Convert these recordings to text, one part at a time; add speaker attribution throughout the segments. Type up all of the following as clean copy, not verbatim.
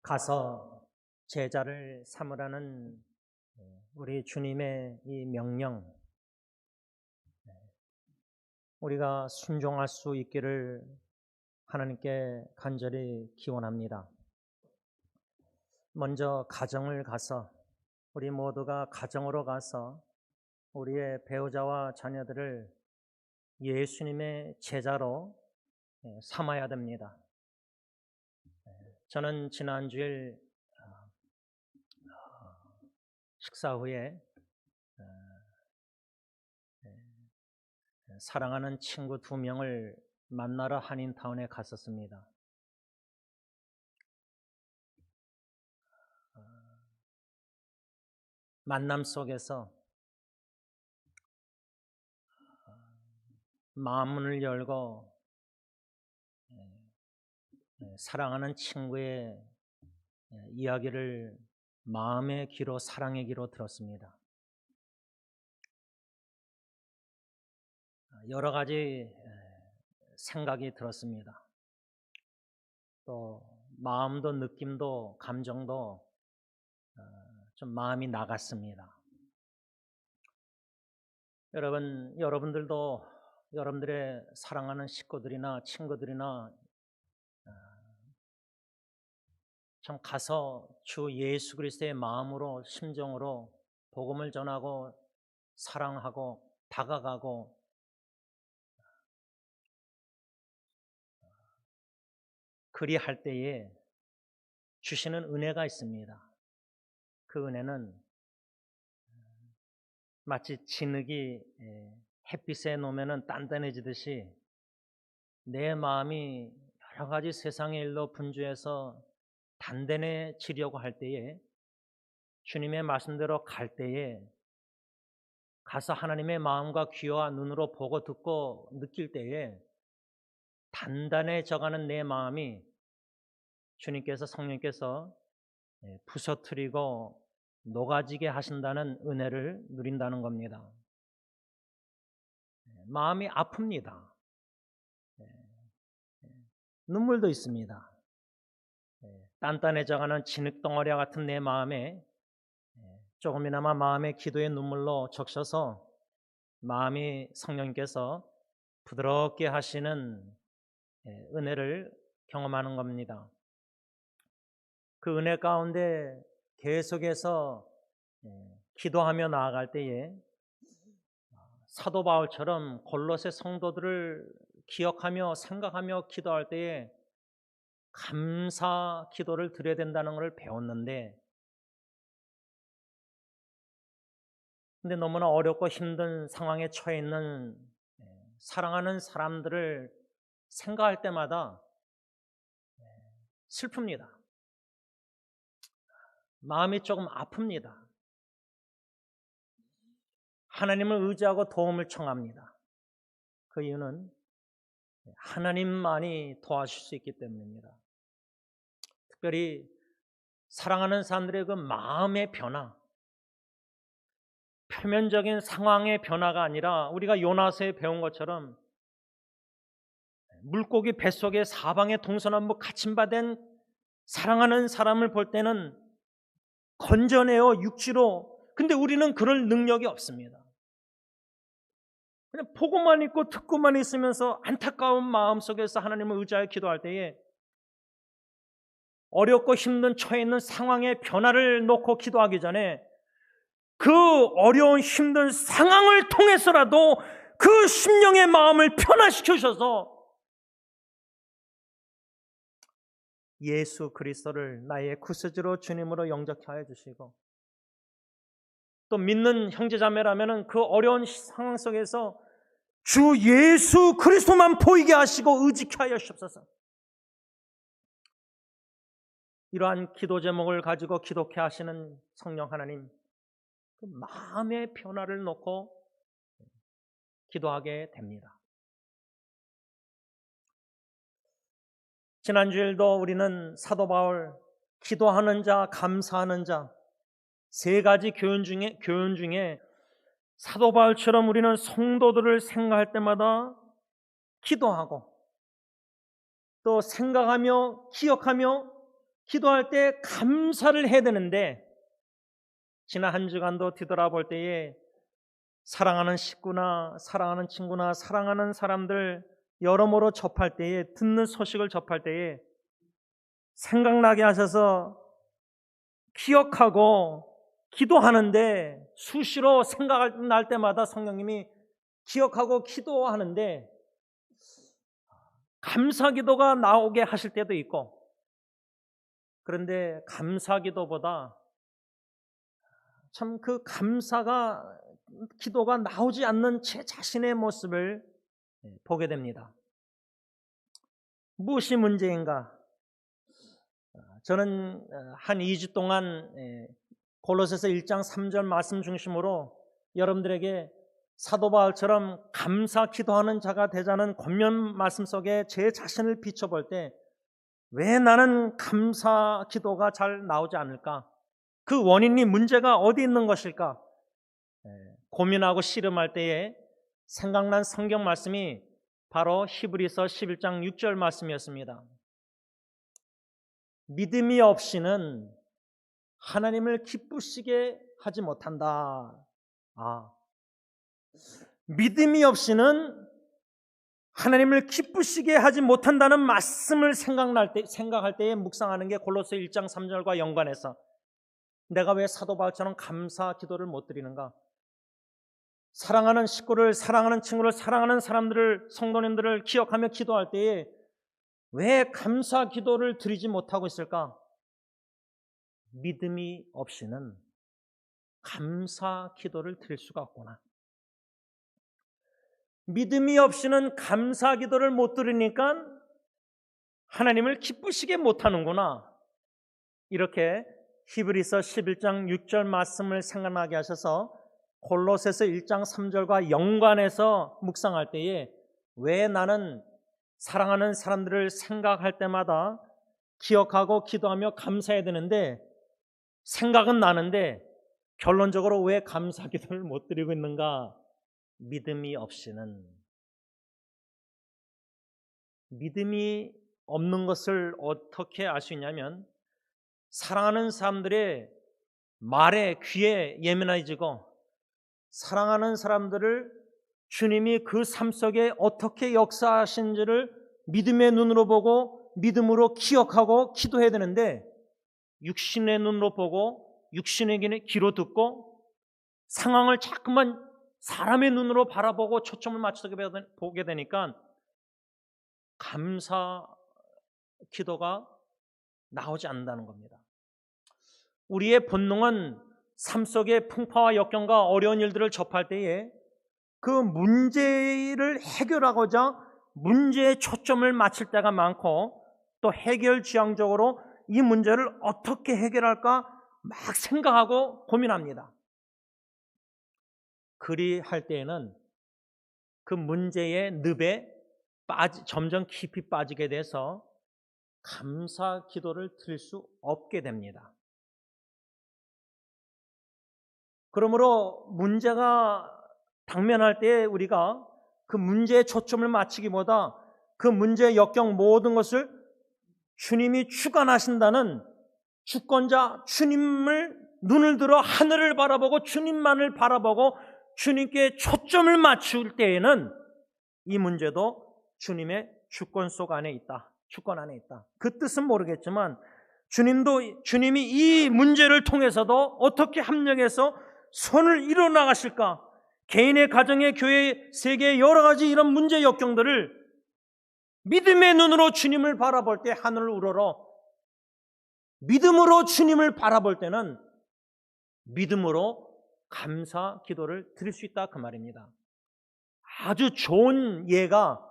Speaker 1: 가서 제자를 삼으라는 우리 주님의 이 명령, 우리가 순종할 수 있기를 하나님께 간절히 기원합니다. 먼저 가정을 가서 우리 모두가 가정으로 가서 우리의 배우자와 자녀들을 예수님의 제자로 삼아야 됩니다. 저는 지난주일 식사 후에 사랑하는 친구 2명을 만나러 한인타운에 갔었습니다. 만남 속에서 마음문을 열고 사랑하는 친구의 이야기를 마음의 귀로, 사랑의 귀로 들었습니다. 여러 가지 생각이 들었습니다. 또 마음도 느낌도 감정도 좀 마음이 나갔습니다. 여러분들도 여러분들의 사랑하는 식구들이나 친구들이나 참 가서 주 예수 그리스도의 마음으로, 심정으로 복음을 전하고 사랑하고 다가가고 그리할 때에 주시는 은혜가 있습니다. 그 은혜는 마치 진흙이 햇빛에 놓으면 단단해지듯이 내 마음이 여러 가지 세상의 일로 분주해서 단단해지려고 할 때에, 주님의 말씀대로 갈 때에, 가서 하나님의 마음과 귀와 눈으로 보고 듣고 느낄 때에 단단해져가는 내 마음이 주님께서, 성령께서 부서뜨리고 녹아지게 하신다는 은혜를 누린다는 겁니다. 마음이 아픕니다. 눈물도 있습니다. 단단해져가는 진흙덩어리와 같은 내 마음에 조금이나마 마음의 기도의 눈물로 적셔서 마음이 성령께서 부드럽게 하시는 은혜를 경험하는 겁니다. 그 은혜 가운데 계속해서 기도하며 나아갈 때에 사도 바울처럼 골로새 성도들을 기억하며 생각하며 기도할 때에 감사 기도를 드려야 된다는 것을 배웠는데, 근데 너무나 어렵고 힘든 상황에 처해 있는 사랑하는 사람들을 생각할 때마다 슬픕니다. 마음이 조금 아픕니다. 하나님을 의지하고 도움을 청합니다. 그 이유는 하나님만이 도와주실 수 있기 때문입니다. 특별히 사랑하는 사람들의 그 마음의 변화, 표면적인 상황의 변화가 아니라 우리가 요나서에 배운 것처럼 물고기 뱃속에 사방에 동서남북 갇힌바된 사랑하는 사람을 볼 때는 건져내어 육지로, 근데 우리는 그럴 능력이 없습니다. 그냥 보고만 있고 듣고만 있으면서 안타까운 마음 속에서 하나님을 의지하여 기도할 때에 어렵고 힘든 처해 있는 상황의 변화를 놓고 기도하기 전에 그 어려운 힘든 상황을 통해서라도 그 심령의 마음을 변화시키셔서 예수 그리스도를 나의 구세주로 주님으로 영접케 하여 주시고, 또 믿는 형제자매라면 그 어려운 상황 속에서 주 예수 그리스도만 보이게 하시고 의지케 하여 주옵소서. 이러한 기도 제목을 가지고 기도케 하시는 성령 하나님, 그 마음의 변화를 놓고 기도하게 됩니다. 지난주일도 우리는 사도 바울 기도하는 자, 감사하는 자 3가지 교훈 중에 사도 바울처럼 우리는 성도들을 생각할 때마다 기도하고 또 생각하며 기억하며 기도할 때 감사를 해야 되는데 지난 한 주간도 뒤돌아볼 때에 사랑하는 식구나 사랑하는 친구나 사랑하는 사람들 여러모로 접할 때에 듣는 소식을 접할 때에 생각나게 하셔서 기억하고 기도하는데 수시로 생각날 때마다 성령님이 기억하고 기도하는데 감사 기도가 나오게 하실 때도 있고 그런데 감사 기도보다 참 그 감사가 기도가 나오지 않는 제 자신의 모습을 보게 됩니다. 무엇이 문제인가? 저는 한 2주 동안 골로새서 1장 3절 말씀 중심으로 여러분들에게 사도 바울처럼 감사 기도하는 자가 되자는 권면 말씀 속에 제 자신을 비춰볼 때 왜 나는 감사 기도가 잘 나오지 않을까? 그 원인이 문제가 어디 있는 것일까? 고민하고 씨름할 때에 생각난 성경 말씀이 바로 히브리서 11장 6절 말씀이었습니다. 믿음이 없이는 하나님을 기쁘시게 하지 못한다. 믿음이 없이는 하나님을 기쁘시게 하지 못한다는 말씀을 생각할 때에 묵상하는 게 골로새 1장 3절과 연관해서 내가 왜 사도 바울처럼 감사 기도를 못 드리는가? 사랑하는 식구를, 사랑하는 친구를, 사랑하는 사람들을, 성도님들을 기억하며 기도할 때에 왜 감사 기도를 드리지 못하고 있을까? 믿음이 없이는 감사 기도를 드릴 수가 없구나. 믿음이 없이는 감사 기도를 못 드리니까 하나님을 기쁘시게 못하는구나. 이렇게 히브리서 11장 6절 말씀을 생각나게 하셔서 골로새서 1장 3절과 연관해서 묵상할 때에 왜 나는 사랑하는 사람들을 생각할 때마다 기억하고 기도하며 감사해야 되는데 생각은 나는데 결론적으로 왜 감사 기도를 못 드리고 있는가? 믿음이 없이는. 믿음이 없는 것을 어떻게 알 수 있냐면 사랑하는 사람들의 말에 귀에 예민해지고 사랑하는 사람들을 주님이 그 삶 속에 어떻게 역사하신지를 믿음의 눈으로 보고 믿음으로 기억하고 기도해야 되는데 육신의 눈으로 보고 육신의 귀로 듣고 상황을 자꾸만 사람의 눈으로 바라보고 초점을 맞춰서 보게 되니까 감사 기도가 나오지 않는다는 겁니다. 우리의 본능은 삶 속의 풍파와 역경과 어려운 일들을 접할 때에 그 문제를 해결하고자 문제에 초점을 맞출 때가 많고 또 해결 지향적으로 이 문제를 어떻게 해결할까 막 생각하고 고민합니다. 그리할 때에는 그 문제의 늪에 점점 깊이 빠지게 돼서 감사 기도를 드릴 수 없게 됩니다. 그러므로 문제가 당면할 때 우리가 그 문제에 초점을 맞추기보다 그 문제의 역경 모든 것을 주님이 주관하신다는 주권자 주님을 눈을 들어 하늘을 바라보고 주님만을 바라보고 주님께 초점을 맞출 때에는 이 문제도 주님의 주권 속 안에 있다. 주권 안에 있다. 그 뜻은 모르겠지만 주님이 이 문제를 통해서도 어떻게 합력해서 선을 이뤄나가실까? 개인의 가정의 교회 세계의 여러 가지 이런 문제 역경들을 믿음의 눈으로 주님을 바라볼 때 하늘을 우러러 믿음으로 주님을 바라볼 때는 믿음으로 감사 기도를 드릴 수 있다 그 말입니다. 아주 좋은 예가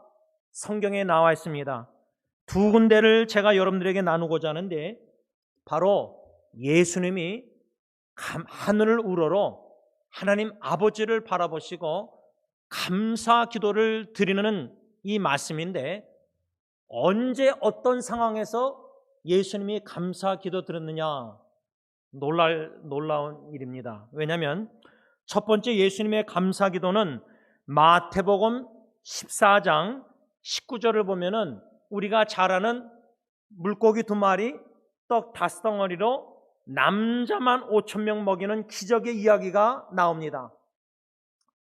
Speaker 1: 성경에 나와 있습니다. 두 군데를 제가 여러분들에게 나누고자 하는데 바로 예수님이 하늘을 우러러 하나님 아버지를 바라보시고 감사 기도를 드리는 이 말씀인데 언제 어떤 상황에서 예수님이 감사 기도 드렸느냐 놀라운 일입니다. 왜냐하면 첫 번째 예수님의 감사 기도는 마태복음 14장 19절을 보면은 우리가 잘 아는 물고기 2마리 떡 5덩어리로 남자만 5,000명 먹이는 기적의 이야기가 나옵니다.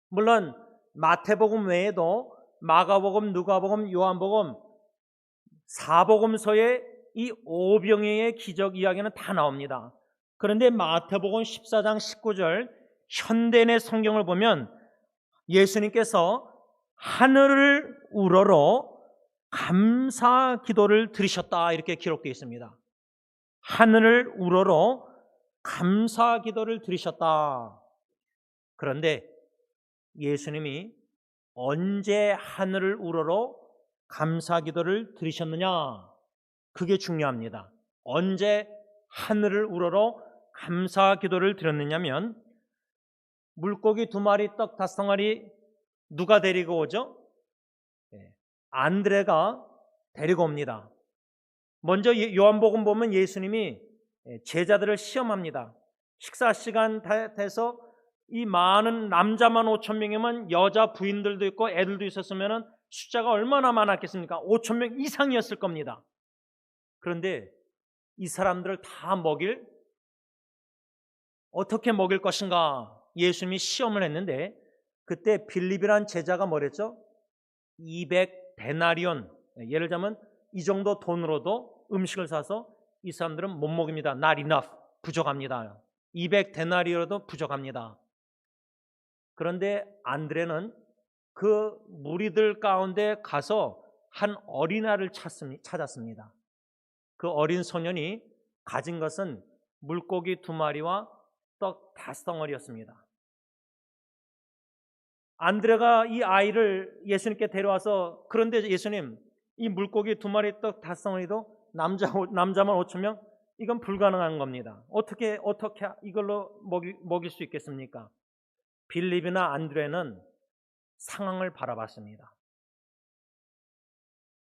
Speaker 1: 물론 마태복음 외에도 마가복음, 누가복음, 요한복음, 사복음서에 이 오병이의 기적 이야기는 다 나옵니다. 그런데 마태복음 14장 19절 현대인의 성경을 보면 예수님께서 하늘을 우러러 감사 기도를 드리셨다 이렇게 기록되어 있습니다. 하늘을 우러러 감사 기도를 드리셨다. 그런데 예수님이 언제 하늘을 우러러 감사 기도를 드리셨느냐? 그게 중요합니다. 언제 하늘을 우러러 감사 기도를 드렸느냐면 물고기 2마리, 떡 5덩어리 누가 데리고 오죠? 안드레가 데리고 옵니다. 먼저 요한복음 보면 예수님이 제자들을 시험합니다. 식사 시간 돼서 이 많은 남자만 5,000명이면 여자 부인들도 있고 애들도 있었으면 숫자가 얼마나 많았겠습니까? 5,000명 이상이었을 겁니다. 그런데 이 사람들을 다 어떻게 먹일 것인가 예수님이 시험을 했는데 그때 빌립이란 제자가 뭐랬죠? 200데나리온, 예를 들자면 이 정도 돈으로도 음식을 사서 이 사람들은 못 먹입니다. Not enough, 부족합니다. 200데나리온으로도 부족합니다. 그런데 안드레는 그 무리들 가운데 가서 한 어린아이를 찾았습니다. 그 어린 소년이 가진 것은 물고기 2마리와 떡 5덩어리였습니다. 안드레가 이 아이를 예수님께 데려와서 그런데 예수님 이 물고기 2마리 떡 5덩어리도 남자만 5,000명 이건 불가능한 겁니다. 어떻게 이걸로 먹일 수 있겠습니까? 빌립이나 안드레는 상황을 바라봤습니다.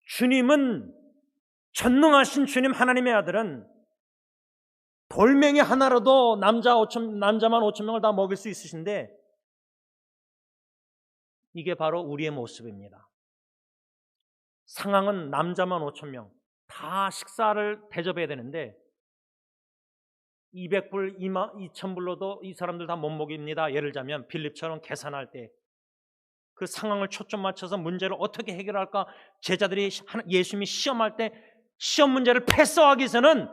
Speaker 1: 주님은 전능하신 주님 하나님의 아들은 돌멩이 하나로도 남자만 5,000명을 다 먹일 수 있으신데 이게 바로 우리의 모습입니다. 상황은 남자만 5,000명 다 식사를 대접해야 되는데 200불, 2,000불로도 이 사람들 다 못 먹입니다. 예를 들자면 빌립처럼 계산할 때 그 상황을 초점 맞춰서 문제를 어떻게 해결할까 제자들이 예수님이 시험할 때 시험 문제를 패스하기 위해서는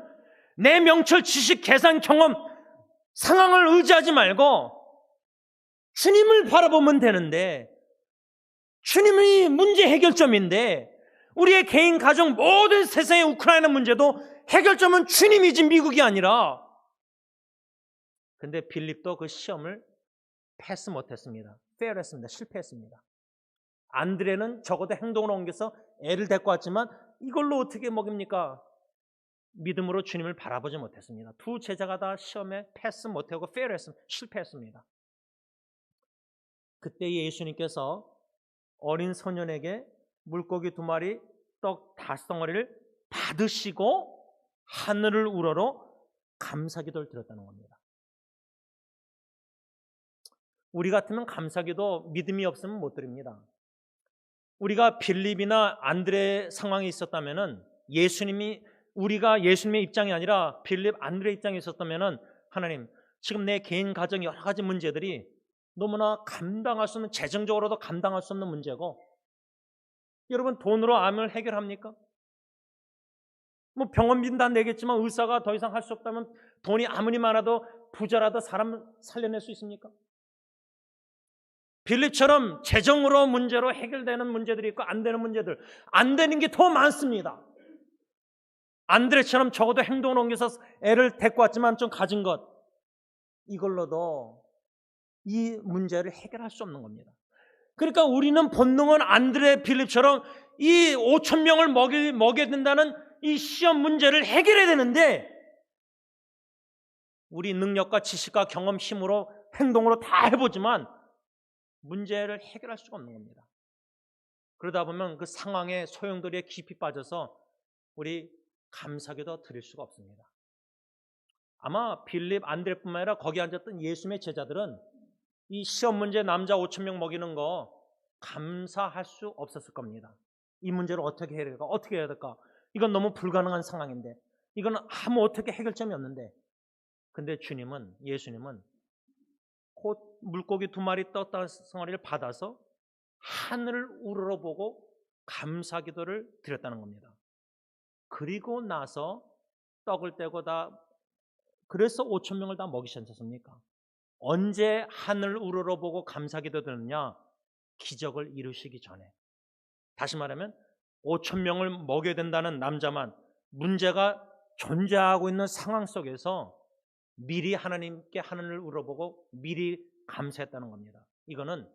Speaker 1: 내 명철, 지식, 계산, 경험, 상황을 의지하지 말고 주님을 바라보면 되는데 주님이 문제 해결점인데 우리의 개인, 가정, 모든 세상의 우크라이나 문제도 해결점은 주님이지 미국이 아니라 근데 빌립도 그 시험을 패스 못했습니다. 페일했습니다. 실패했습니다. 안드레는 적어도 행동으로 옮겨서 애를 데리고 왔지만 이걸로 어떻게 먹입니까? 믿음으로 주님을 바라보지 못했습니다. 두 제자가 다 시험에 패스 못하고 페일했습니다. 실패했습니다. 그때 예수님께서 어린 소년에게 물고기 2마리, 떡 5덩어리를 받으시고 하늘을 우러러 감사기도를 드렸다는 겁니다. 우리 같으면 감사기도 믿음이 없으면 못 드립니다. 우리가 빌립이나 안드레 상황이 있었다면 우리가 예수님의 입장이 아니라 빌립, 안드레 입장에 있었다면 하나님 지금 내 개인 가정 여러 가지 문제들이 너무나 감당할 수 없는 재정적으로도 감당할 수 없는 문제고 여러분 돈으로 암을 해결합니까? 뭐 병원비는 다 내겠지만 의사가 더 이상 할 수 없다면 돈이 아무리 많아도 부자라도 사람 살려낼 수 있습니까? 빌립처럼 재정으로 문제로 해결되는 문제들이 있고 안 되는 문제들, 안 되는 게 더 많습니다. 안드레처럼 적어도 행동을 옮겨서 애를 데리고 왔지만 좀 가진 것 이걸로도 이 문제를 해결할 수 없는 겁니다. 그러니까 우리는 본능은 안드레, 빌립처럼 이 5,000명을 먹여야 된다는 이 시험 문제를 해결해야 되는데 우리 능력과 지식과 경험, 힘으로 행동으로 다 해보지만 문제를 해결할 수가 없는 겁니다. 그러다 보면 그 상황의 소용돌이에 깊이 빠져서 우리 감사기도 드릴 수가 없습니다. 아마 빌립, 안드레뿐만 아니라 거기 앉았던 예수님의 제자들은 이 시험 문제 남자 5,000명 먹이는 거 감사할 수 없었을 겁니다. 이 문제를 어떻게 해야 될까? 어떻게 해야 될까? 이건 너무 불가능한 상황인데 이건 아무 어떻게 해결점이 없는데, 근데 예수님은 곧 물고기 2마리 떴다 성어리를 받아서 하늘을 우러러보고 감사 기도를 드렸다는 겁니다. 그리고 나서 떡을 떼고 그래서 5,000명을 다 먹이셨지 않습니까? 언제 하늘 우러러보고 감사 기도 드렸느냐? 기적을 이루시기 전에. 다시 말하면 5,000명을 먹여야 된다는 남자만 문제가 존재하고 있는 상황 속에서 미리 하나님께 하늘을 우러보고 미리 감사했다는 겁니다. 이거는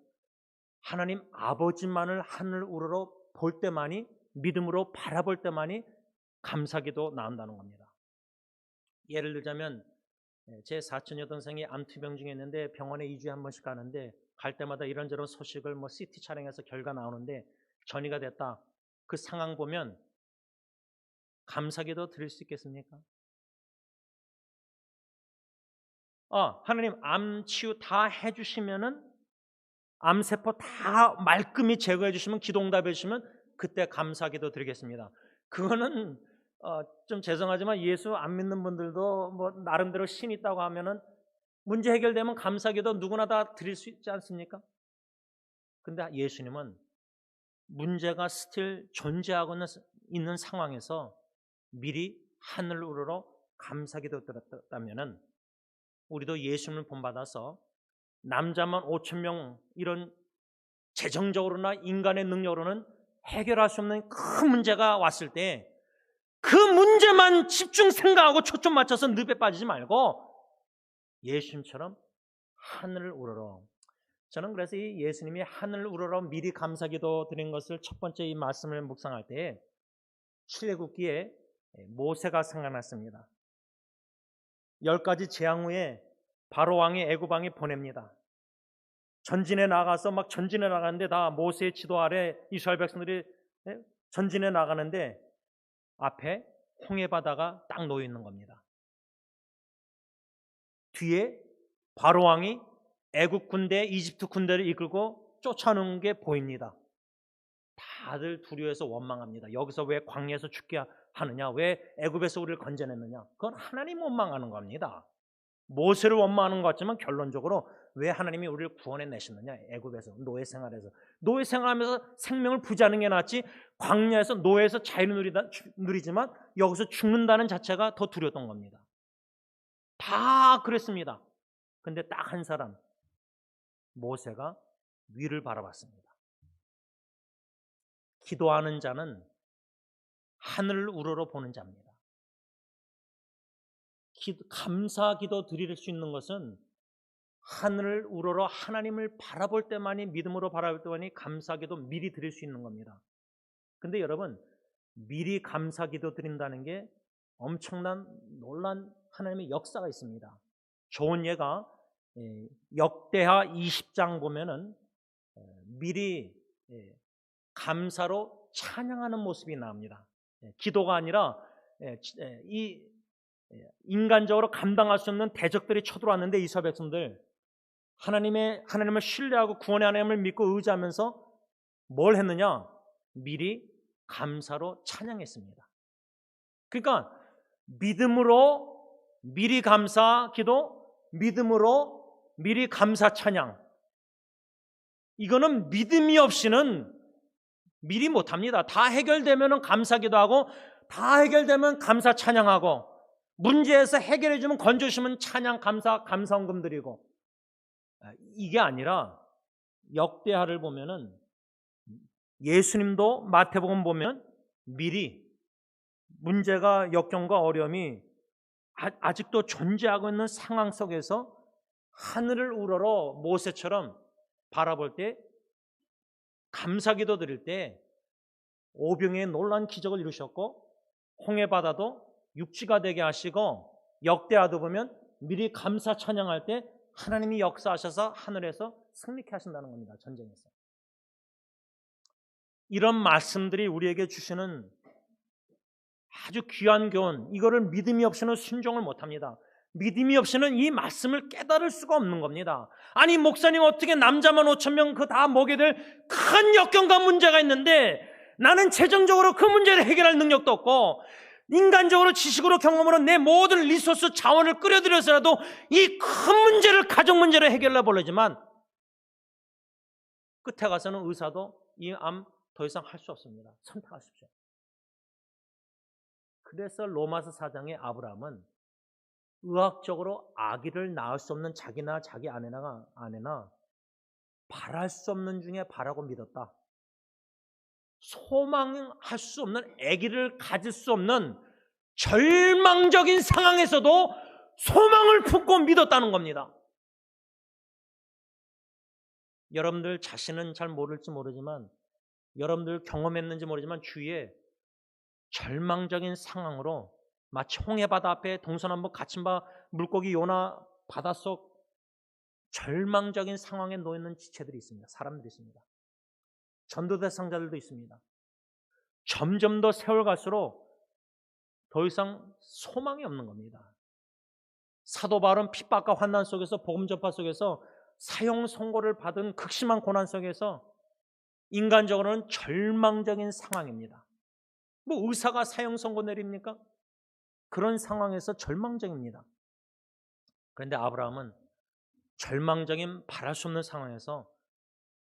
Speaker 1: 하나님 아버지만을 하늘 우러러 볼 때만이, 믿음으로 바라볼 때만이 감사기도 나온다는 겁니다. 예를 들자면 제 사촌 여동생이 암투병 중에 있는데 병원에 2주에 한 번씩 가는데, 갈 때마다 이런저런 소식을 CT 촬영해서 결과 나오는데 전이가 됐다. 그 상황 보면 감사기도 드릴 수 있겠습니까? 하나님 암 치유 다 해주시면은, 암세포 다 말끔히 제거해 주시면, 기도응답해 주시면 그때 감사기도 드리겠습니다. 그거는 좀 죄송하지만 예수 안 믿는 분들도 나름대로 신 있다고 하면은 문제 해결되면 감사기도 누구나 다 드릴 수 있지 않습니까? 근데 예수님은 문제가 스틸 존재하고 있는 상황에서 미리 하늘 우러러 감사기도 드렸다면은, 우리도 예수님을 본받아서 남자만 5,000명 이런 재정적으로나 인간의 능력으로는 해결할 수 없는 큰 문제가 왔을 때 그 문제만 집중 생각하고 초점 맞춰서 늪에 빠지지 말고 예수님처럼 하늘을 우러러. 저는 그래서 이 예수님이 하늘을 우러러 미리 감사기도 드린 것을 첫 번째 이 말씀을 묵상할 때 출애굽기에 모세가 생각났습니다. 10가지 재앙 후에 바로 왕이 애굽 왕이 보냅니다. 전진에 나가서 전진에 나가는데, 다 모세의 지도 아래 이스라엘 백성들이 전진에 나가는데 앞에 홍해 바다가 딱 놓여 있는 겁니다. 뒤에 바로 왕이 애굽 군대, 이집트 군대를 이끌고 쫓아오는 게 보입니다. 다들 두려워해서 원망합니다. 여기서 왜 광야에서 죽게 하느냐? 왜 애굽에서 우리를 건져냈느냐? 그건 하나님 원망하는 겁니다. 모세를 원망하는 것 같지만 결론적으로 왜 하나님이 우리를 구원해내셨느냐? 애굽에서, 노예 생활에서. 노예 생활하면서 생명을 부지하는 게 낫지, 광야에서 노예에서 자유를 누리지만 여기서 죽는다는 자체가 더 두려웠던 겁니다. 다 그랬습니다. 근데 딱 한 사람, 모세가 위를 바라봤습니다. 기도하는 자는 하늘을 우러러 보는 자입니다. 감사 기도 드릴 수 있는 것은 하늘을 우러러 하나님을 바라볼 때만이, 믿음으로 바라볼 때만이 감사 기도 미리 드릴 수 있는 겁니다. 근데 여러분, 미리 감사 기도 드린다는 게 엄청난 놀란 하나님의 역사가 있습니다. 좋은 예가 역대하 20장 보면은 미리 감사로 찬양하는 모습이 나옵니다. 기도가 아니라 이 인간적으로 감당할 수 없는 대적들이 쳐들어왔는데 이스라엘 백성들 하나님을 신뢰하고 구원의 하나님을 믿고 의지하면서 뭘 했느냐? 미리 감사로 찬양했습니다. 그러니까 믿음으로 미리 감사 기도, 믿음으로 미리 감사 찬양, 이거는 믿음이 없이는 미리 못합니다. 다 해결되면 감사 기도하고, 다 해결되면 감사 찬양하고, 문제에서 해결해주면 건져주시면 찬양, 감사헌금 드리고, 이게 아니라 역대하를 보면은, 예수님도 마태복음 보면 미리 문제가, 역경과 어려움이 아직도 존재하고 있는 상황 속에서 하늘을 우러러 모세처럼 바라볼 때, 감사기도 드릴 때 오병이의 놀라운 기적을 이루셨고, 홍해바다도 육지가 되게 하시고, 역대하도 보면 미리 감사 찬양할 때 하나님이 역사하셔서 하늘에서 승리케 하신다는 겁니다. 전쟁에서. 이런 말씀들이 우리에게 주시는 아주 귀한 교훈, 이거를 믿음이 없이는 순종을 못합니다. 믿음이 없이는 이 말씀을 깨달을 수가 없는 겁니다. 아니, 목사님 어떻게 남자만 5,000명 그 다 먹게 될 큰 역경과 문제가 있는데 나는 재정적으로 그 문제를 해결할 능력도 없고, 인간적으로 지식으로 경험으로 내 모든 리소스 자원을 끌어들여서라도 이 큰 문제를 가정 문제로 해결해 보려지만 끝에 가서는 의사도 이 암 더 이상 할 수 없습니다. 선택하십시오. 그래서 로마서 4장의 아브라함은 의학적으로 아기를 낳을 수 없는 자기나 자기 아내나 바랄 수 없는 중에 바라고 믿었다. 소망할 수 없는 아기를 가질 수 없는 절망적인 상황에서도 소망을 품고 믿었다는 겁니다. 여러분들 자신은 잘 모를지 모르지만 여러분들 경험했는지 모르지만 주위에 절망적인 상황으로 마치 홍해바다 앞에 동서남북 갇힌 바 물고기 요나 바닷속 절망적인 상황에 놓여있는 지체들이 있습니다. 사람들이 있습니다. 전도대상자들도 있습니다. 점점 더 세월 갈수록 더 이상 소망이 없는 겁니다. 사도 바울은 핍박과 환난 속에서 복음 전파 속에서 사형 선고를 받은 극심한 고난 속에서 인간적으로는 절망적인 상황입니다. 뭐 의사가 사형 선고 내립니까? 그런 상황에서 절망적입니다. 그런데 아브라함은 절망적인 바랄 수 없는 상황에서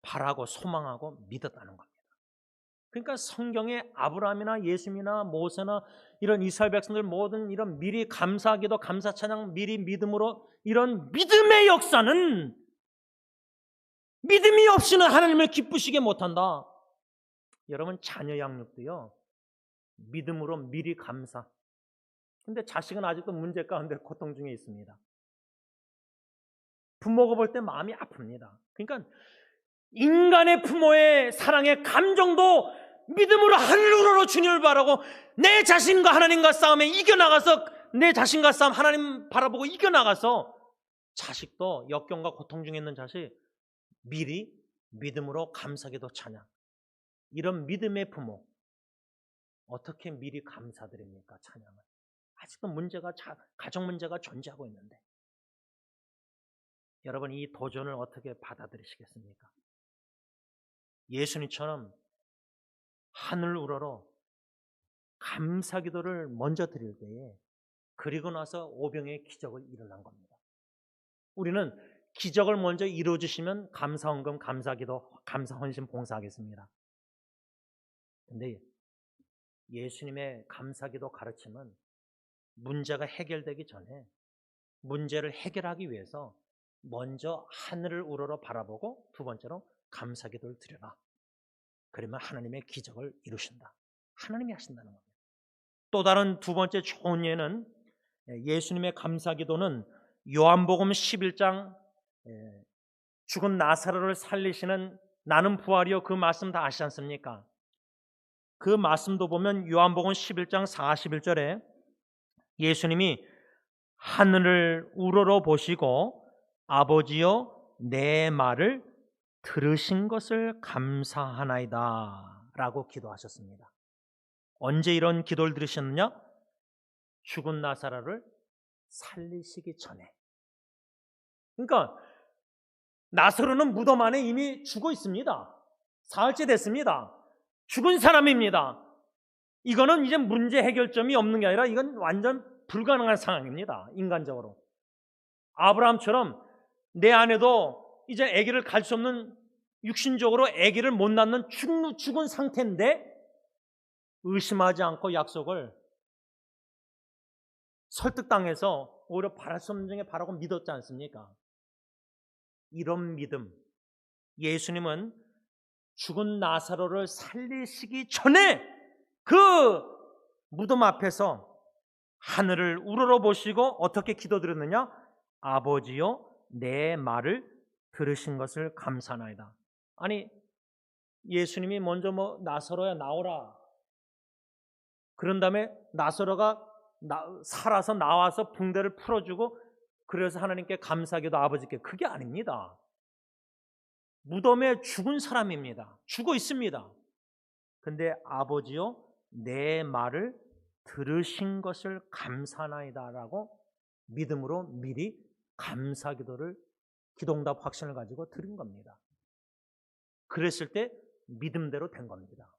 Speaker 1: 바라고 소망하고 믿었다는 겁니다. 그러니까 성경에 아브라함이나 예수님이나 모세나 이런 이스라엘 백성들 모든 이런 미리 감사기도 감사 찬양 미리 믿음으로 이런 믿음의 역사는 믿음이 없이는 하나님을 기쁘시게 못한다. 여러분 자녀 양육도요 믿음으로 미리 감사. 근데 자식은 아직도 문제 가운데 고통 중에 있습니다. 부모가 볼 때 마음이 아픕니다. 그러니까 인간의 부모의 사랑의 감정도 믿음으로 하늘으로 주님을 바라고 내 자신과 하나님과 싸움에 이겨나가서 내 자신과 싸움 하나님 바라보고 이겨나가서 자식도 역경과 고통 중에 있는 자식 미리 믿음으로 감사기도 찬양. 이런 믿음의 부모 어떻게 미리 감사드립니까? 찬양을. 아직도 문제가 가정 문제가 존재하고 있는데 여러분 이 도전을 어떻게 받아들이시겠습니까? 예수님처럼 하늘 우러러 감사기도를 먼저 드릴 때에 그리고 나서 오병의 기적을 일어난 겁니다. 우리는 기적을 먼저 이루어주시면 감사헌금, 감사기도, 감사헌신 봉사하겠습니다. 그런데 예수님의 감사기도 가르침은 문제가 해결되기 전에 문제를 해결하기 위해서 먼저 하늘을 우러러 바라보고 두 번째로 감사기도를 드려라. 그러면 하나님의 기적을 이루신다. 하나님이 하신다는 겁니다. 또 다른 두 번째 좋은 예는 예수님의 감사기도는 요한복음 11장 죽은 나사로를 살리시는 나는 부활이요 그 말씀 다 아시지 않습니까? 그 말씀도 보면 요한복음 11장 41절에 예수님이 하늘을 우러러 보시고 아버지여 내 말을 들으신 것을 감사하나이다 라고 기도하셨습니다. 언제 이런 기도를 들으셨느냐? 죽은 나사로를 살리시기 전에. 그러니까 나사로는 무덤 안에 이미 죽어 있습니다. 사흘째 됐습니다. 죽은 사람입니다. 이거는 이제 문제 해결점이 없는 게 아니라 이건 완전 불가능한 상황입니다. 인간적으로. 아브라함처럼 내 아내도 이제 아기를 갈 수 없는 육신적으로 아기를 못 낳는 죽은 상태인데 의심하지 않고 약속을 설득당해서 오히려 바랄 수 없는 중에 바라고 믿었지 않습니까? 이런 믿음, 예수님은 죽은 나사로를 살리시기 전에 그 무덤 앞에서 하늘을 우러러 보시고 어떻게 기도드렸느냐? 아버지여 내 말을 들으신 것을 감사하나이다. 아니 예수님이 먼저 나사로야 나오라. 그런 다음에 나사로가 살아서 나와서 붕대를 풀어주고 그래서 하나님께 감사하기도 아버지께 그게 아닙니다. 무덤에 죽은 사람입니다. 죽어 있습니다. 근데 아버지요 내 말을 들으신 것을 감사하나이다 라고 믿음으로 미리 감사기도를 기도응답 확신을 가지고 드린 겁니다. 그랬을 때 믿음대로 된 겁니다.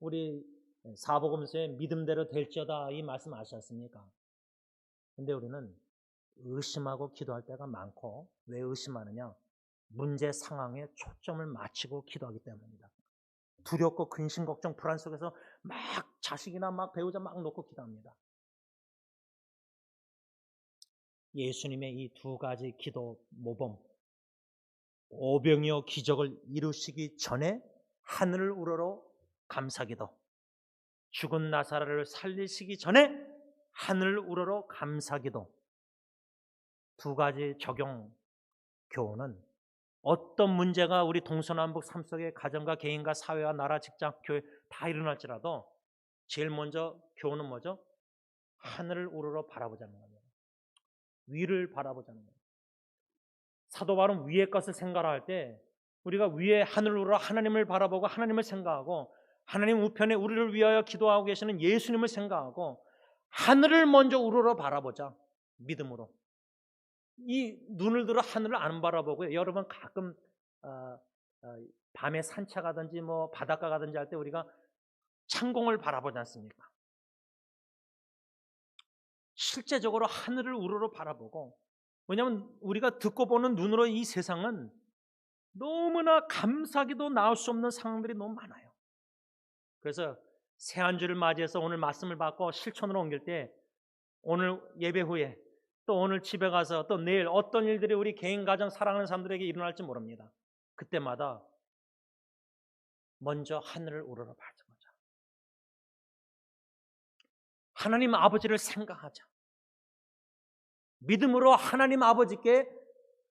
Speaker 1: 우리 사복음서의 믿음대로 될지어다 이 말씀 아시았습니까? 근데 우리는 의심하고 기도할 때가 많고, 왜 의심하느냐? 문제 상황에 초점을 맞추고 기도하기 때문입니다. 두렵고 근심, 걱정, 불안 속에서 막 자식이나 막 배우자 막 놓고 기도합니다. 예수님의 이 두 가지 기도 모범, 오병이어 기적을 이루시기 전에 하늘을 우러러 감사기도, 죽은 나사로를 살리시기 전에 하늘을 우러러 감사기도, 두 가지 적용 교훈은 어떤 문제가 우리 동서남북 삶 속에 가정과 개인과 사회와 나라, 직장, 교회 다 일어날지라도 제일 먼저 교훈은 뭐죠? 하늘을 우러러 바라보자는 겁니다. 위를 바라보자는 겁니다. 사도 바울은 위의 것을 생각할 때 우리가 위에 하늘을 우러러 하나님을 바라보고 하나님을 생각하고, 하나님 우편에 우리를 위하여 기도하고 계시는 예수님을 생각하고 하늘을 먼저 우러러 바라보자. 믿음으로. 이 눈을 들어 하늘을 안 바라보고요. 여러분 가끔 밤에 산책하든지 뭐 바닷가 가든지 할 때 우리가 창공을 바라보지 않습니까? 실제적으로 하늘을 우러러 바라보고, 왜냐하면 우리가 듣고 보는 눈으로 이 세상은 너무나 감사하기도 나올 수 없는 상황들이 너무 많아요. 그래서 새 한 주를 맞이해서 오늘 말씀을 받고 실천으로 옮길 때 오늘 예배 후에 또 오늘 집에 가서 또 내일 어떤 일들이 우리 개인 가정 사랑하는 사람들에게 일어날지 모릅니다. 그때마다 먼저 하늘을 우러러 바라보자. 하나님 아버지를 생각하자. 믿음으로 하나님 아버지께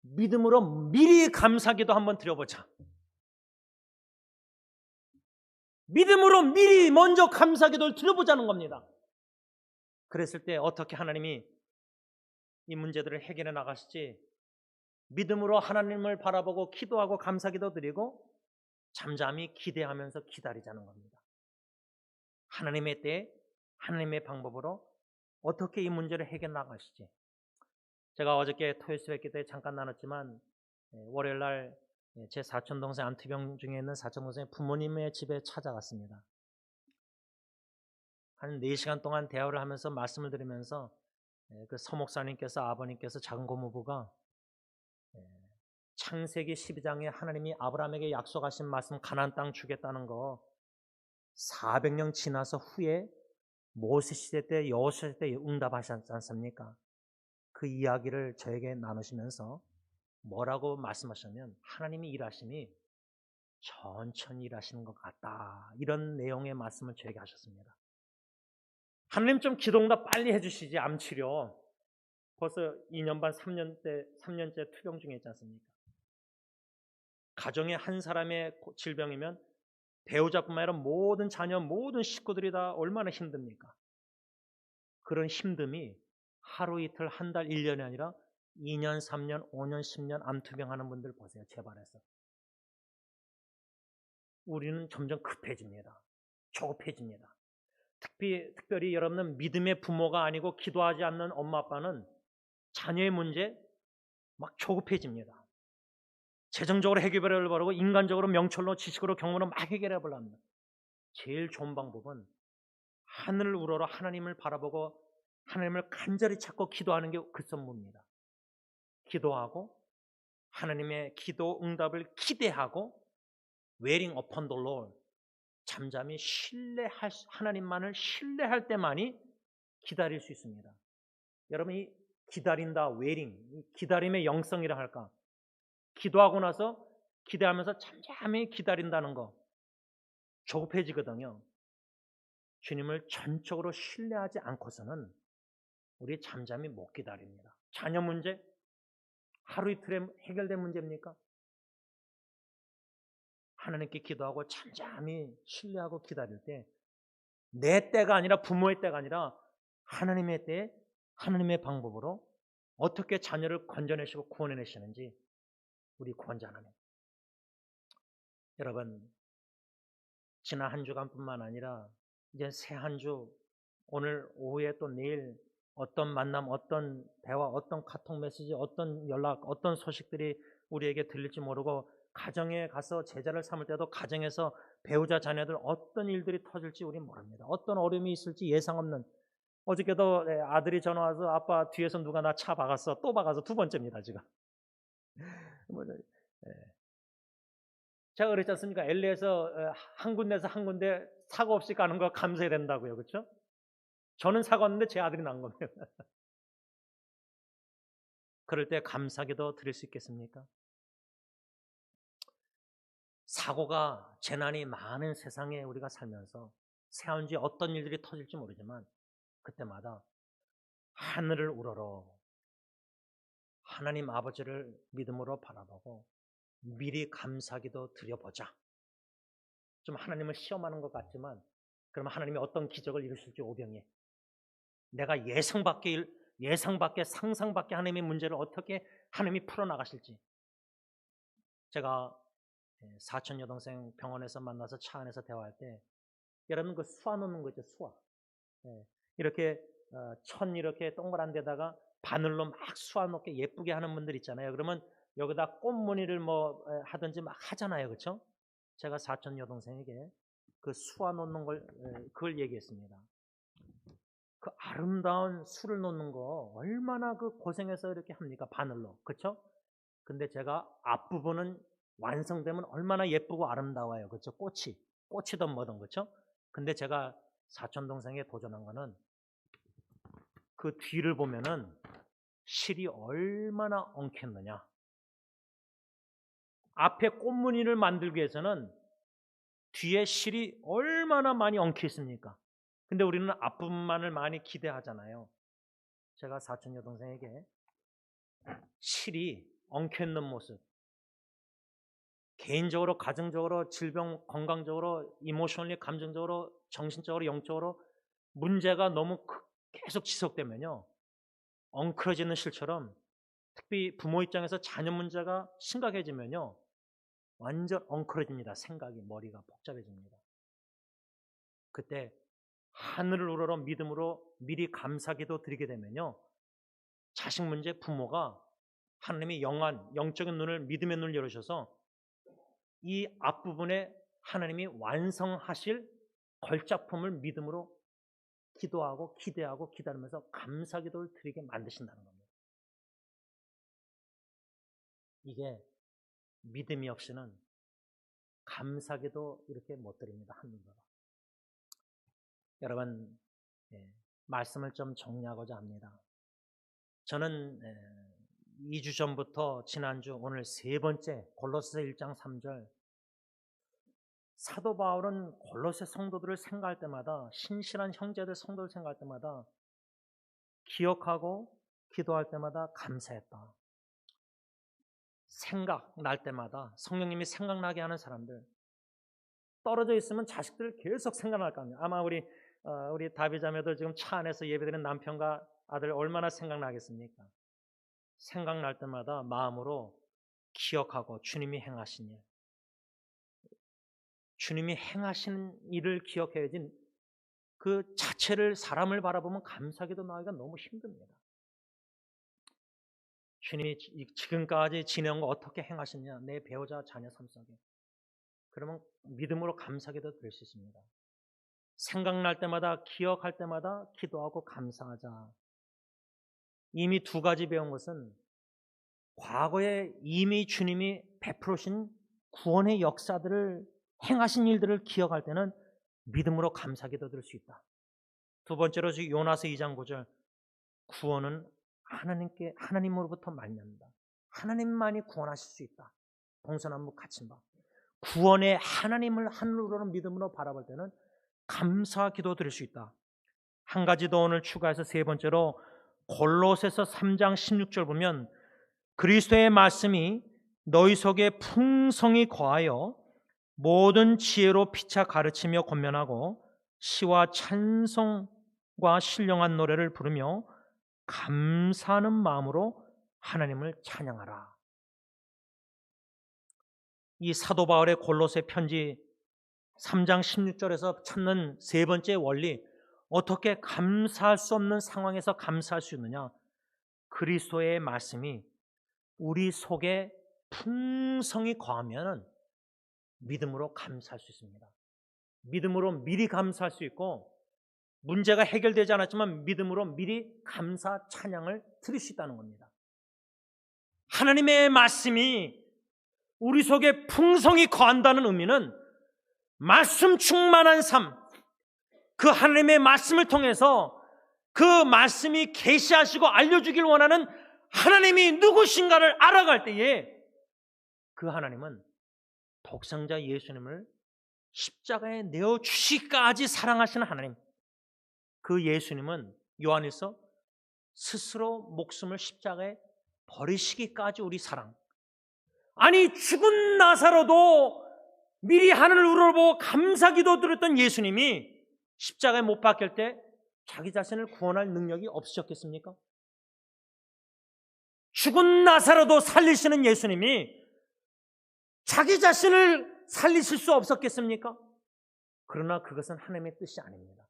Speaker 1: 믿음으로 미리 감사기도 한번 드려보자. 믿음으로 미리 먼저 감사기도를 드려보자는 겁니다. 그랬을 때 어떻게 하나님이 이 문제들을 해결해 나가실지 믿음으로 하나님을 바라보고 기도하고 감사기도 드리고 잠잠히 기대하면서 기다리자는 겁니다. 하나님의 때에 하나님의 방법으로 어떻게 이 문제를 해결해 나가실지. 제가 어저께 토요일 기도 때 잠깐 나눴지만 월요일 날 제 사촌 동생 안투병 중에 있는 사촌 동생의 부모님의 집에 찾아갔습니다. 한 4시간 동안 대화를 하면서 말씀을 드리면서 그 서목사님께서 아버님께서 작은 고모부가 창세기 12장에 하나님이 아브라함에게 약속하신 말씀 가나안 땅 주겠다는 거 400년 지나서 후에 모세 시대 때 여호수아 시대 때 응답하셨지 않습니까? 그 이야기를 저에게 나누시면서 뭐라고 말씀하셨냐면 하나님이 일하심이 천천히 일하시는 것 같다. 이런 내용의 말씀을 저에게 하셨습니다. 하나님 좀 기도응답 빨리 해주시지. 암치료 벌써 2년 반 3년째 투병 중에 있지 않습니까? 가정의 한 사람의 질병이면 배우자뿐만 아니라 모든 자녀 모든 식구들이 다 얼마나 힘듭니까? 그런 힘듦이 하루 이틀 한 달 1년이 아니라 2년 3년 5년 10년 암투병하는 분들 보세요. 재발해서 우리는 점점 급해집니다. 조급해집니다. 특별히 여러분은 믿음의 부모가 아니고 기도하지 않는 엄마 아빠는 자녀의 문제 막 조급해집니다. 재정적으로 해결을 바라고 인간적으로 명철로 지식으로 경험으로 막 해결해 보려 합니다. 제일 좋은 방법은 하늘을 우러러 하나님을 바라보고 하나님을 간절히 찾고 기도하는 게 그 선물입니다. 기도하고 하나님의 기도 응답을 기대하고 waiting upon the Lord, 잠잠히 신뢰할 하나님만을 신뢰할 때만이 기다릴 수 있습니다. 여러분이 기다린다, waiting, 기다림의 영성이라 할까? 기도하고 나서 기대하면서 잠잠히 기다린다는 거 조급해지거든요. 주님을 전적으로 신뢰하지 않고서는 우리 잠잠히 못 기다립니다. 자녀 문제 하루 이틀에 해결된 문제입니까? 하나님께 기도하고 잠잠히 신뢰하고 기다릴 때 내 때가 아니라 부모의 때가 아니라 하나님의 때에 하나님의 방법으로 어떻게 자녀를 건져내시고 구원해내시는지 우리 구원자 하나님. 여러분 지난 한 주간뿐만 아니라 이제 새 한 주 오늘 오후에 또 내일 어떤 만남, 어떤 대화, 어떤 카톡 메시지, 어떤 연락, 어떤 소식들이 우리에게 들릴지 모르고 가정에 가서 제자를 삼을 때도 가정에서 배우자 자녀들 어떤 일들이 터질지 우리 모릅니다. 어떤 어려움이 있을지 예상 없는. 어저께도 아들이 전화 와서 아빠 뒤에서 누가 나 차 박았어. 또 박아서 두 번째입니다 지금. 제가 그랬지 않습니까? LA에서 한 군데에서 한 군데 사고 없이 가는 거 감사해야 된다고요. 그렇죠? 저는 사고 없는데 제 아들이 난 거예요. 그럴 때 감사기도 드릴 수 있겠습니까? 사고가 재난이 많은 세상에 우리가 살면서 새언제 어떤 일들이 터질지 모르지만 그때마다 하늘을 우러러 하나님 아버지를 믿음으로 바라보고 미리 감사기도 드려보자. 좀 하나님을 시험하는 것 같지만 그러면 하나님이 어떤 기적을 이루실지 오병이에 내가 예상 밖에 상상 밖에 하나님의 문제를 어떻게 하나님이 풀어나가실지. 제가 사촌 여동생 병원에서 만나서 차 안에서 대화할 때 여러분 그 수화 놓는 거 있죠. 수화. 이렇게 천 이렇게 동그란 데다가 바늘로 막 수화 놓게 예쁘게 하는 분들 있잖아요. 그러면 여기다 꽃무늬를 뭐 하든지 막 하잖아요. 그렇죠? 제가 사촌 여동생에게 그 수화 놓는 걸 그걸 얘기했습니다. 그 아름다운 술을 놓는 거 얼마나 그 고생해서 이렇게 합니까? 바늘로. 그렇죠? 근데 제가 앞부분은 완성되면 얼마나 예쁘고 아름다워요. 그렇죠? 꽃이든 뭐든. 그렇죠? 근데 제가 사촌 동생에 도전한 거는 그 뒤를 보면은 실이 얼마나 엉켰느냐. 앞에 꽃무늬를 만들기 위해서는 뒤에 실이 얼마나 많이 엉켜 있습니까? 근데 우리는 앞부분만을 많이 기대하잖아요. 제가 사촌 여동생에게 실이 엉켜있는 모습, 개인적으로, 가정적으로, 질병, 건강적으로, 이모셔널리, 감정적으로, 정신적으로, 영적으로 문제가 너무 계속 지속되면요. 엉클어지는 실처럼 특히 부모 입장에서 자녀 문제가 심각해지면요. 완전 엉클어집니다. 생각이, 머리가 복잡해집니다. 그때 하늘을 우러러 믿음으로 미리 감사기도 드리게 되면요. 자식 문제 부모가 하나님이 영적인 눈을, 믿음의 눈을 열으셔서 이 앞부분에 하나님이 완성하실 걸작품을 믿음으로 기도하고 기대하고 기다리면서 감사기도를 드리게 만드신다는 겁니다. 이게 믿음이 없이는 감사기도 이렇게 못 드립니다. 하늘나라. 여러분, 말씀을 좀 정리하고자 합니다. 저는 2주 전부터 지난주 오늘 세 번째 골로새 1장 3절 사도 바울은 골로새 성도들을 생각할 때마다 신실한 형제들 성도를 생각할 때마다 기억하고 기도할 때마다 감사했다. 생각날 때마다 성령님이 생각나게 하는 사람들 떨어져 있으면 자식들 계속 생각날 겁니다. 아마 우리 다비 자매들 지금 차 안에서 예배드리는 남편과 아들 얼마나 생각나겠습니까? 생각날 때마다 마음으로 기억하고 주님이 행하신 일, 주님이 행하신 일을 기억해야지 그 자체를 사람을 바라보면 감사기도 나기가 너무 힘듭니다. 주님이 지금까지 지내온 거 어떻게 행하셨냐, 내 배우자 자녀 삶 속에. 그러면 믿음으로 감사기도 드릴 수 있습니다. 생각날 때마다 기억할 때마다 기도하고 감사하자. 이미 두 가지 배운 것은 과거에 이미 주님이 베풀으신 구원의 역사들을 행하신 일들을 기억할 때는 믿음으로 감사기도 드릴 수 있다. 두 번째로 요나서 2장 9절 구원은 하나님으로부터 말미암다. 하나님만이 구원하실 수 있다. 동서남북 갇힌 바. 구원의 하나님을 하늘로는 믿음으로 바라볼 때는 감사 기도 드릴 수 있다. 한 가지 더 오늘 추가해서 세 번째로 골로새서 3장 16절 보면 그리스도의 말씀이 너희 속에 풍성히 거하여 모든 지혜로 피차 가르치며 권면하고 시와 찬송과 신령한 노래를 부르며 감사하는 마음으로 하나님을 찬양하라. 이 사도 바울의 골로새 편지 3장 16절에서 찾는 세 번째 원리, 어떻게 감사할 수 없는 상황에서 감사할 수 있느냐? 그리스도의 말씀이 우리 속에 풍성히 거하면 믿음으로 감사할 수 있습니다. 믿음으로 미리 감사할 수 있고, 문제가 해결되지 않았지만 믿음으로 미리 감사 찬양을 드릴 수 있다는 겁니다. 하나님의 말씀이 우리 속에 풍성히 거한다는 의미는 말씀 충만한 삶, 그 하나님의 말씀을 통해서 그 말씀이 계시하시고 알려주길 원하는 하나님이 누구신가를 알아갈 때에 그 하나님은 독생자 예수님을 십자가에 내어주시기까지 사랑하시는 하나님, 그 예수님은 요한일서 스스로 목숨을 십자가에 버리시기까지 우리 사랑, 아니 죽은 나사로도 미리 하늘을 우러러보고 감사기도 드렸던 예수님이 십자가에 못 박힐 때 자기 자신을 구원할 능력이 없으셨겠습니까? 죽은 나사로도 살리시는 예수님이 자기 자신을 살리실 수 없었겠습니까? 그러나 그것은 하나님의 뜻이 아닙니다.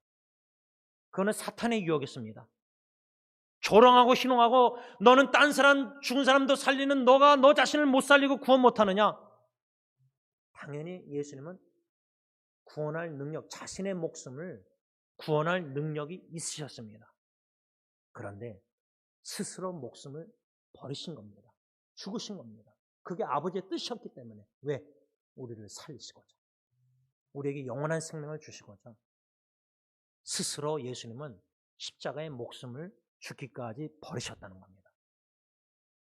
Speaker 1: 그거는 사탄의 유혹이었습니다. 조롱하고 희롱하고 너는 딴 사람, 죽은 사람도 살리는 너가 너 자신을 못 살리고 구원 못하느냐? 당연히 예수님은 구원할 능력, 자신의 목숨을 구원할 능력이 있으셨습니다. 그런데 스스로 목숨을 버리신 겁니다. 죽으신 겁니다. 그게 아버지의 뜻이었기 때문에. 왜? 우리를 살리시고자, 우리에게 영원한 생명을 주시고자 스스로 예수님은 십자가의 목숨을 죽기까지 버리셨다는 겁니다.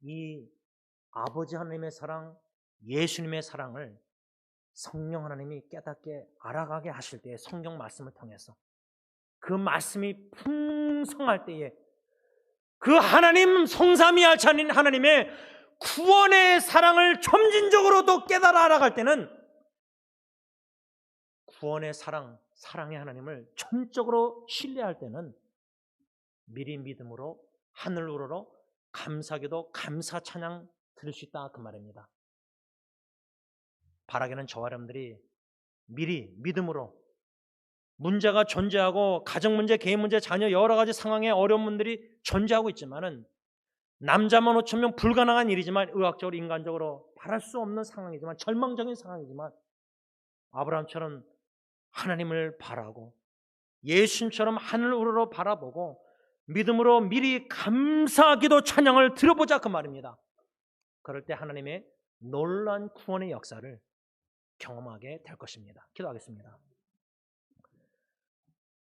Speaker 1: 이 아버지 하나님의 사랑, 예수님의 사랑을 성령 하나님이 깨닫게 알아가게 하실 때에 성경 말씀을 통해서 그 말씀이 풍성할 때에 그 하나님 성삼위일체인 하나님의 구원의 사랑을 점진적으로도 깨달아 알아갈 때는 구원의 사랑, 사랑의 하나님을 전적으로 신뢰할 때는 미리 믿음으로 하늘 우러러 감사기도 감사 찬양 드릴 수 있다 그 말입니다. 바라기는 저와 여러분들이 미리 믿음으로 문제가 존재하고 가정 문제, 개인 문제, 자녀 여러 가지 상황에 어려운 분들이 존재하고 있지만은 남자만 5,000명 불가능한 일이지만 의학적으로 인간적으로 바랄 수 없는 상황이지만 절망적인 상황이지만 아브라함처럼 하나님을 바라고 예수님처럼 하늘 우러러 바라보고 믿음으로 미리 감사기도 찬양을 들어보자 그 말입니다. 그럴 때 하나님의 놀라운 구원의 역사를 경험하게 될 것입니다. 기도하겠습니다.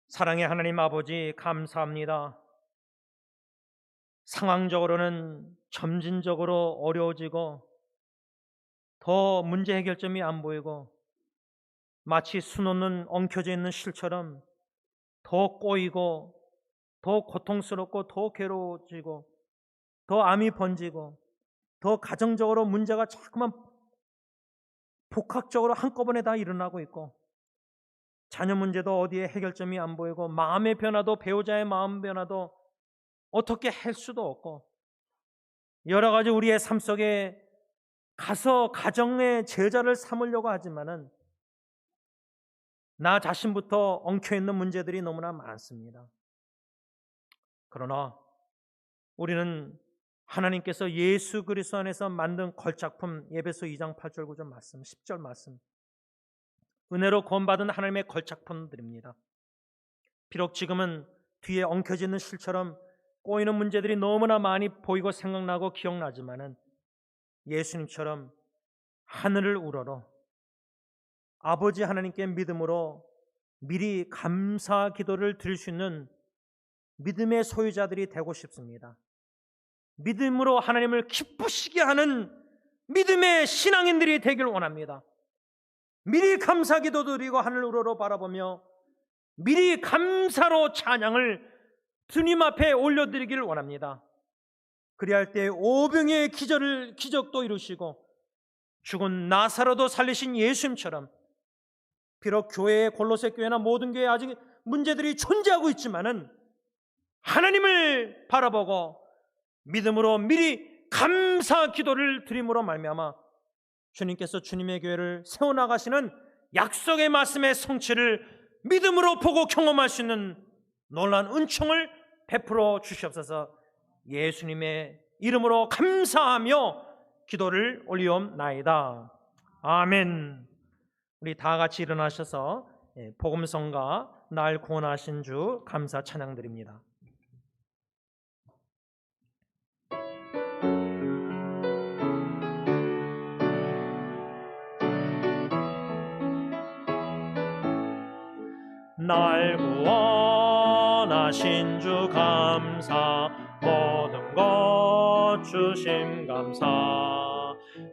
Speaker 1: 사랑의 하나님 아버지, 감사합니다. 상황적으로는 점진적으로 어려워지고 더 문제 해결점이 안 보이고 마치 수놓는 엉켜져 있는 실처럼 더 꼬이고 더 고통스럽고 더 괴로워지고 더 암이 번지고 더 가정적으로 문제가 자꾸만 복합적으로 한꺼번에 다 일어나고 있고 자녀 문제도 어디에 해결점이 안 보이고 마음의 변화도 배우자의 마음 변화도 어떻게 할 수도 없고 여러 가지 우리의 삶 속에 가서 가정의 제자를 삼으려고 하지만은 나 자신부터 엉켜있는 문제들이 너무나 많습니다. 그러나 우리는 하나님께서 예수 그리스도 안에서 만든 걸작품 에베소 2장 8절 9절 말씀, 10절 말씀, 은혜로 구원받은 하나님의 걸작품들입니다. 비록 지금은 뒤에 엉켜지는 실처럼 꼬이는 문제들이 너무나 많이 보이고 생각나고 기억나지만은 예수님처럼 하늘을 우러러 아버지 하나님께 믿음으로 미리 감사 기도를 드릴 수 있는 믿음의 소유자들이 되고 싶습니다. 믿음으로 하나님을 기쁘시게 하는 믿음의 신앙인들이 되길 원합니다. 미리 감사 기도 드리고 하늘 우러러 바라보며 미리 감사로 찬양을 주님 앞에 올려드리기를 원합니다. 그리할 때 오병의 기적도 이루시고 죽은 나사로도 살리신 예수님처럼 비록 교회의 골로새 교회나 모든 교회에 아직 문제들이 존재하고 있지만은 하나님을 바라보고 믿음으로 미리 감사 기도를 드림으로 말미암아 주님께서 주님의 교회를 세워나가시는 약속의 말씀의 성취를 믿음으로 보고 경험할 수 있는 놀라운 은총을 베풀어 주시옵소서. 예수님의 이름으로 감사하며 기도를 올리옵나이다. 아멘. 우리 다 같이 일어나셔서 복음성가 날 구원하신 주 감사 찬양드립니다. 날 구원하신 주 감사, 모든 것 주심 감사,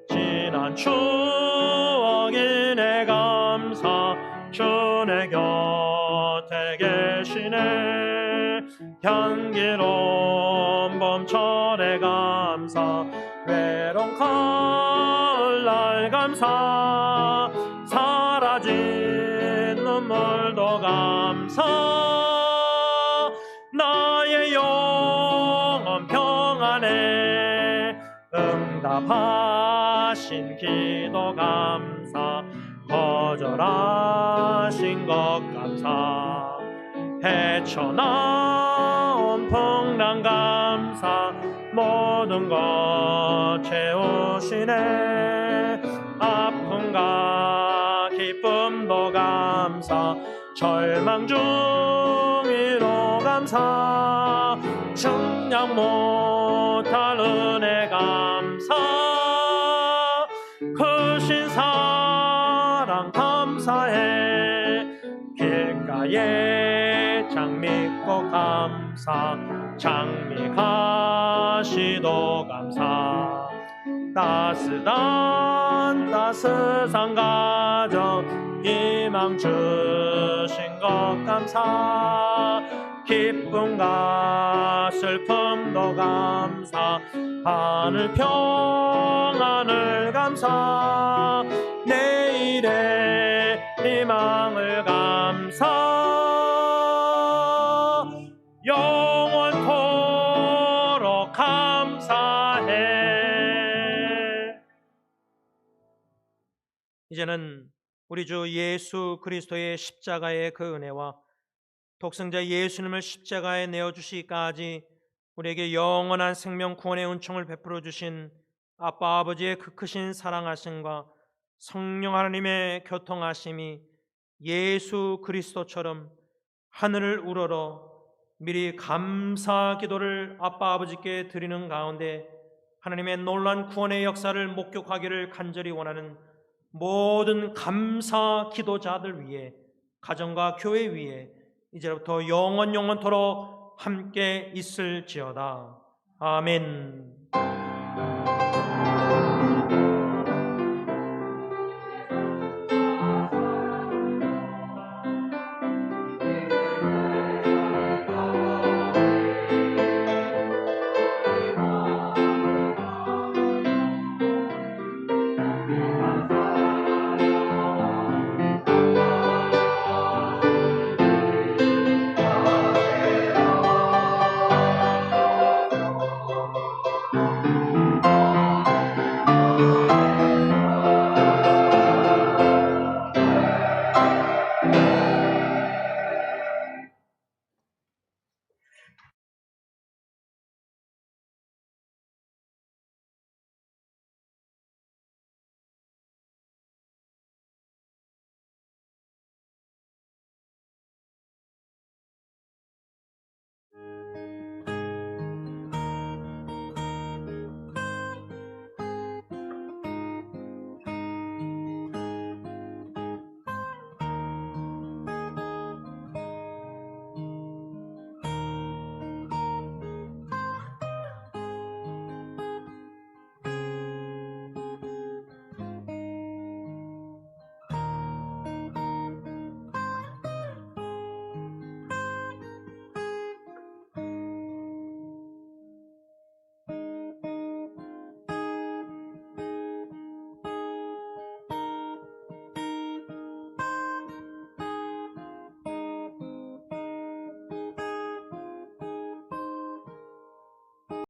Speaker 1: 지난 추억이 내 감사, 주 내 곁에 계시네. 향기로운 봄철의 감사, 외로운 가을날 감사, 사라진 눈물도 감사, 나의 영혼 평안에 응답하신 기도 감사, 거절하신 것 감사, 헤쳐나온 풍랑 감사, 모든 것 채우시네. 아픔과 기쁨도 감사, 절망 중위로 감사, 증량 못할 은혜 감사, 크신 사랑 감사해. 길가에 장미꽃 감사, 장미가시도 감사, 따스한 가정 희망 주신 것 감사, 기쁨과 슬픔도 감사, 하늘 평안을 감사, 내일의 희망을 감사, 영원토록 감사해. 이제는 우리 주 예수 그리스도의 십자가의 그 은혜와 독생자 예수님을 십자가에 내어주시기까지 우리에게 영원한 생명 구원의 은총을 베풀어 주신 아빠 아버지의 그 크신 사랑하심과 성령 하나님의 교통하심이 예수 그리스도처럼 하늘을 우러러 미리 감사 기도를 아빠 아버지께 드리는 가운데 하나님의 놀라운 구원의 역사를 목격하기를 간절히 원하는 모든 감사 기도자들 위해, 가정과 교회 위에 이제부터 영원토록 함께 있을지어다. 아멘.